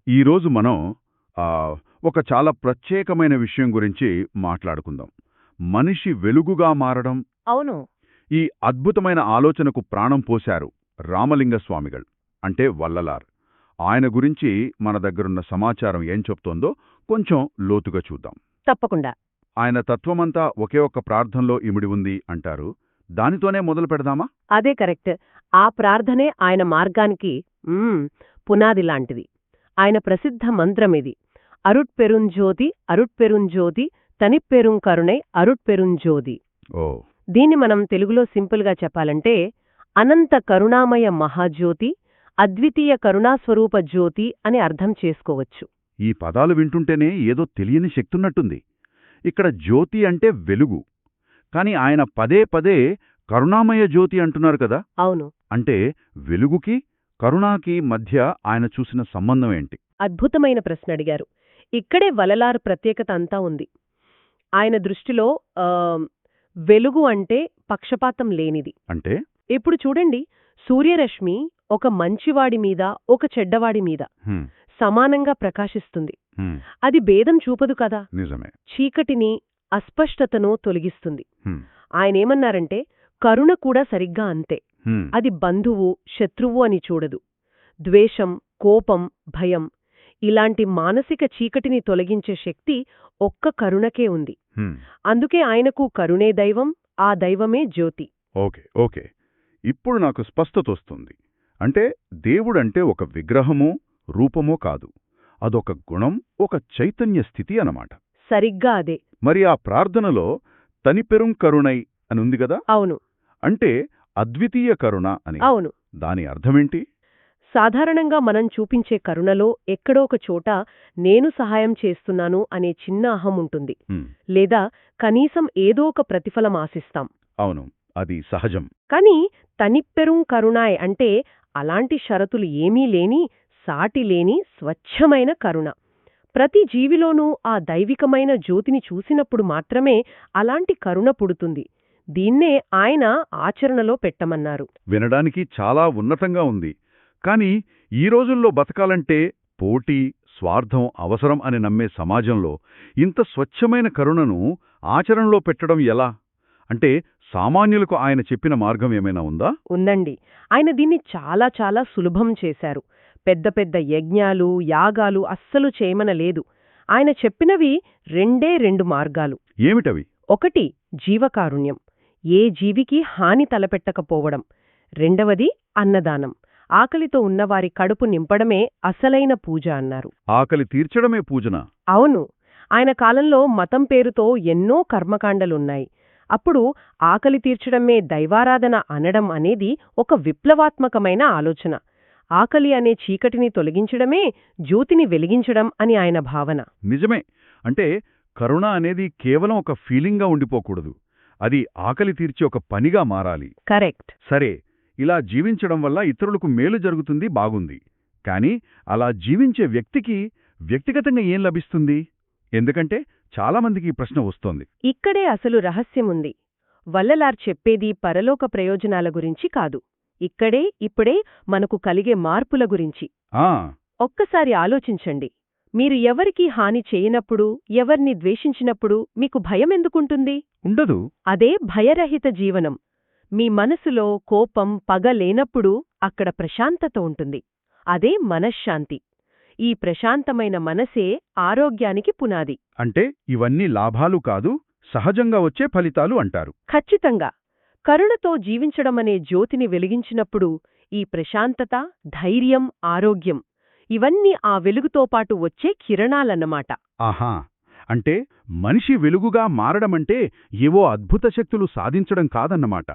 ఈరోజు మనం ఒక చాలా ప్రత్యేకమైన విషయం గురించి మాట్లాడుకుందాం. మనిషి వెలుగుగా మారడం. అవును. ఈ అద్భుతమైన ఆలోచనకు ప్రాణం పోశారు రామలింగ స్వామిகள், అంటే వల్లలార్. ఆయన గురించి మన దగ్గరున్న సమాచారం ఏం చెప్తోందో కొంచెం లోతుగా చూద్దాం. తప్పకుండా. ఆయన తత్వమంతా ఒకే ఒక్క ప్రార్థనలో ఇమిడి ఉంది అంటారు. దానితోనే మొదలు పెడదామా? అదే కరెక్ట్. ఆ ప్రార్థనే ఆయన మార్గానికి పునాది లాంటిది. ఆయన ప్రసిద్ధ మంత్రమిది. అరుట్పెరుంజ్యోతి అరుట్పెరుంజ్యోతి తనిప్పెరుంకరుణై అరుట్పెరుంజ్యోతి. ఓ, దీన్ని మనం తెలుగులో సింపుల్గా చెప్పాలంటే అనంత కరుణామయ మహాజ్యోతి, అద్వితీయ కరుణాస్వరూప జ్యోతి అని అర్థం చేసుకోవచ్చు. ఈ పదాలు వింటుంటేనే ఏదో తెలియని శక్తున్నట్టుంది. ఇక్కడ జ్యోతి అంటే వెలుగు, కాని ఆయన పదే పదే కరుణామయ జ్యోతి అంటున్నారు కదా. అవును. అంటే వెలుగుకి కరుణాకి మధ్య ఆయన చూసిన సంబంధం ఏంటి? అద్భుతమైన ప్రశ్న అడిగారు. ఇక్కడే వలలార్ ప్రత్యేకత అంతా ఉంది. ఆయన దృష్టిలో వెలుగు అంటే పక్షపాతం లేనిది. అంటే ఇప్పుడు చూడండి, సూర్యరశ్మి ఒక మంచివాడి మీద ఒక చెడ్డవాడి మీద హ్మ్, సమానంగా ప్రకాశిస్తుంది. హ్మ్, అది భేదం చూపదు కదా. నిజమే. చీకటిని, అస్పష్టతను తొలగిస్తుంది. హ్మ్, ఆయనేమన్నారంటే కరుణ కూడా సరిగ్గా అంతే. హ్మ్, అది బంధువు, శత్రువు అని చూడదు. ద్వేషం, కోపం, భయం ఇలాంటి మానసిక చీకటిని తొలగించే శక్తి ఒక్క కరుణకే ఉంది. హ్మ్. అందుకే ఆయనకు కరుణే దైవం, ఆ దైవమే జ్యోతి. Okay, okay. ఇప్పుడు నాకు స్పష్టతొస్తుంది. అంటే దేవుడంటే ఒక విగ్రహమో రూపమో కాదు, అదొక గుణం, ఒక చైతన్య స్థితి అన్నమాట. సరిగ్గా అదే. మరి ఆ ప్రార్థనలో తనిపెరుం కరుణై అని ఉంది గదా. అవును. అంటే అద్వితీయ కరుణ అని. అవును. దాని అర్థమేంటి? సాధారణంగా మనం చూపించే కరుణలో ఎక్కడో ఒక చోట నేను సహాయం చేస్తున్నాను అనే చిన్న అహం ఉంటుంది. హ్మ్, లేదా కనీసం ఏదో ఒక ప్రతిఫలం ఆశిస్తాం. అవును, అది సహజం. కాని తనిప్పెరుం కరుణాయ్ అంటే అలాంటి షరతులు ఏమీ లేని, సాటి లేని స్వచ్ఛమైన కరుణ. ప్రతి జీవిలోనూ ఆ దైవికమైన జ్యోతిని చూసినప్పుడు మాత్రమే అలాంటి కరుణ పుడుతుంది. దీన్నే ఆయన ఆచరణలో పెట్టమన్నారు. వినడానికి చాలా ఉన్నతంగా ఉంది. కాని ఈ రోజుల్లో బతకాలంటే పోటీ, స్వార్థం అవసరం అని నమ్మే సమాజంలో ఇంత స్వచ్ఛమైన కరుణను ఆచరణలో పెట్టడం ఎలా? అంటే సామాన్యులకు ఆయన చెప్పిన మార్గం ఏమైనా ఉందా? ఉందండి. ఆయన దీన్ని చాలా చాలా సులభం చేశారు. పెద్ద పెద్ద యజ్ఞాలు, యాగాలు అస్సలు చేయమనలేదు. ఆయన చెప్పినవి రెండు మార్గాలు. ఏమిటవి? ఒకటి జీవకారుణ్యం, ఏ జీవికి హాని తలపెట్టకపోవడం. రెండవది అన్నదానం, ఆకలితో ఉన్నవారి కడుపు నింపడమే అసలైన పూజ అన్నారు. ఆకలి తీర్చడమే పూజనా? అవును. ఆయన కాలంలో మతం పేరుతో ఎన్నో కర్మకాండలున్నాయి. అప్పుడు ఆకలి తీర్చడమే దైవారాధన అనడం అనేది ఒక విప్లవాత్మకమైన ఆలోచన. ఆకలి అనే చీకటిని తొలగించడమే జ్యోతిని వెలిగించడం అని ఆయన భావన. నిజమే. అంటే కరుణ అనేది కేవలం ఒక ఫీలింగ్గా ఉండిపోకూడదు. అది ఆకలి తీర్చి ఒక పనిగా మారాలి. కరెక్ట్. సరే, ఇలా జీవించడం వల్ల ఇతరులకు మేలు జరుగుతుంది, బాగుంది. కాని అలా జీవించే వ్యక్తికి వ్యక్తిగతంగా ఏం లభిస్తుంది? ఎందుకంటే చాలామందికి ఈ ప్రశ్న వస్తోంది. ఇక్కడే అసలు రహస్యముంది. వల్లలార్ చెప్పేది పరలోక ప్రయోజనాల గురించి కాదు. ఇప్పుడే మనకు కలిగే మార్పుల గురించి. ఆ ఒక్కసారి ఆలోచించండి. మీరు ఎవరికీ హాని చేయనప్పుడు, ఎవర్ని ద్వేషించినప్పుడు మీకు భయమెందుకుంటుంది? ఉండదు. అదే భయరహిత జీవనం. మీ మనసులో కోపం, పగ లేనప్పుడు అక్కడ ప్రశాంతత ఉంటుంది. అదే మనశ్శాంతి. ఈ ప్రశాంతమైన మనసే ఆరోగ్యానికి పునాది. అంటే ఇవన్నీ లాభాలు కాదు, సహజంగా వచ్చే ఫలితాలు అంటారు. ఖచ్చితంగా. కరుణతో జీవించడమనే జ్యోతిని వెలిగించినప్పుడు ఈ ప్రశాంతత, ధైర్యం, ఆరోగ్యం ఇవన్నీ ఆ వెలుగుతో పాటు వచ్చే కిరణాలన్నమాట. ఆహా, అంటే మనిషి వెలుగుగా మారడమంటే ఏవో అద్భుత శక్తులు సాధించడం కాదన్నమాట.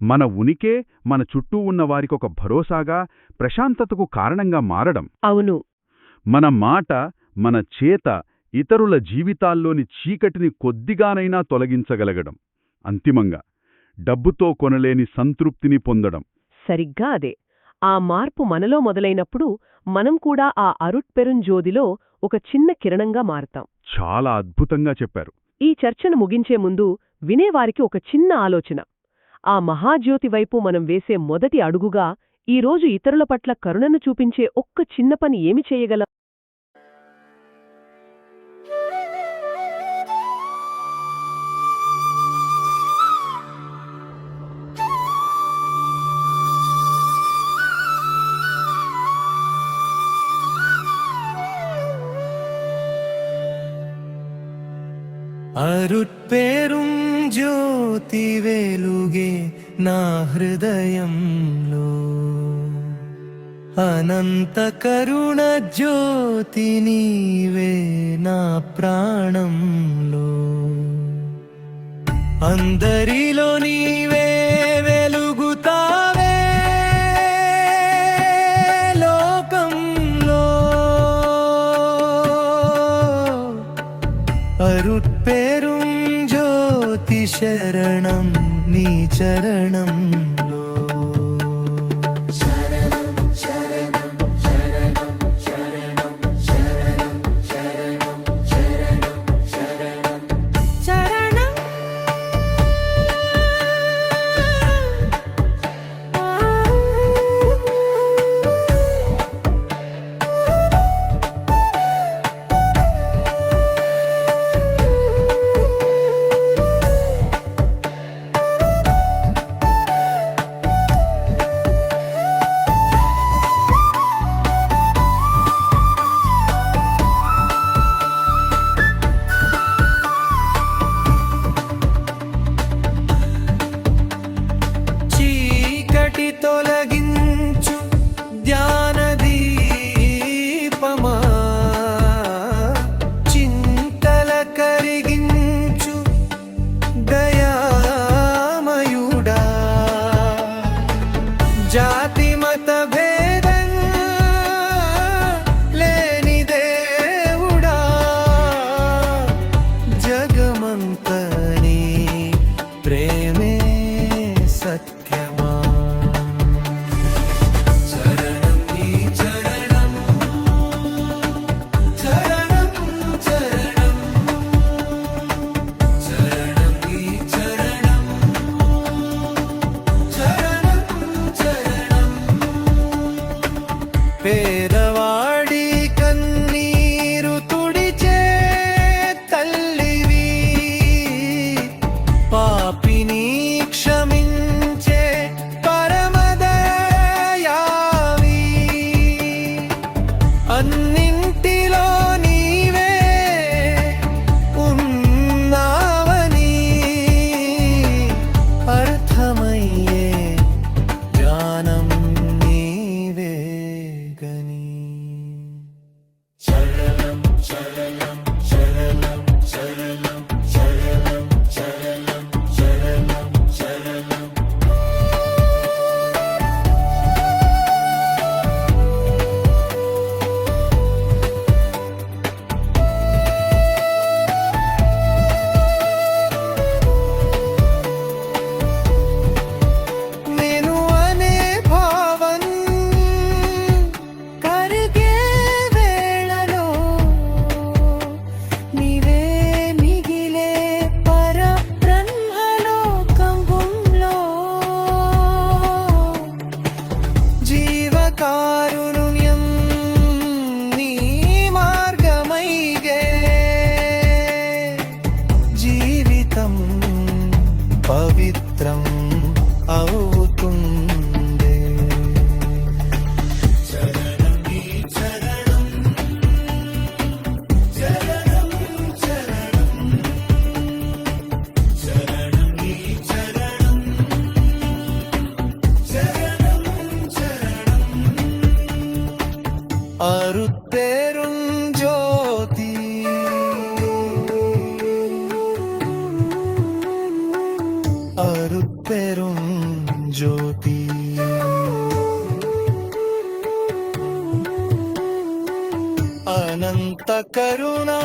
మన ఉనికే మన చుట్టూ ఉన్న వారికొక భరోసాగా, ప్రశాంతతకు కారణంగా మారడం. అవును. మన మాట, మన చేత ఇతరుల జీవితాల్లోని చీకటిని కొద్దిగానైనా తొలగించగలగడం. అంతిమంగా డబ్బుతో కొనలేని సంతృప్తిని పొందడం. సరిగ్గా అదే. ఆ మార్పు మనలో మొదలైనప్పుడు మనం కూడా ఆ అరుట్పెరుంజ్యోతిలో ఒక చిన్న కిరణంగా మారతాం. చాలా అద్భుతంగా చెప్పారు. ఈ చర్చను ముగించే ముందు వినేవారికి ఒక చిన్న ఆలోచన. ఆ మహాజ్యోతి వైపు మనం వేసే మొదటి అడుగుగా ఈరోజు ఇతరుల పట్ల కరుణను చూపించే ఒక్క చిన్న పని ఏమి చేయగలం? అరుట్పేరుం జ్యోతి వెలుగే నా హృదయంలో అనంత కరుణ జ్యోతి నీవే నా ప్రాణంలో అందరిలో నీవే వెలుగుతావే లోకంలో అరుట్పేరుం జ్యోతి శరణం నీ చరణంలో చరణం చీకటి తొలగించు ధ్యాన దీపమా చింతల కరిగించు దయామయుడా జాతి మత భేదం లేని దేవుడా జగమంతని ప్రేమే సత్యమా చరణం నీ చరణం చరణం చరణం చరణం నీ చరణం చరణం చరణం పేదవాడి కన్నీరు తుడిచే తల్లివి పాపిని క్షమించే పరమదయావి అన్నింటిలో నీవే ఉన్నావని అర్థమయ్యే జ్ఞానం నీవే గని చరణం చరణం చరణం చరణం చరణం చరణం చరణం చరణం నేను అనే భావం కరిగే వేళలో నీవే మిగిలే పరబ్రహ్మలోకంలో జీవకారుణ్యం నీ మార్గమైగే జీవితం పవిత్రం అవుతుందే చరణం నీ చరణం చరణం చరణం చరణం నీ చరణం చరణం చరణం అరుట్పేరుం జ్యోతి అరుట్పేరుం జ్యోతి అనంత కరుణా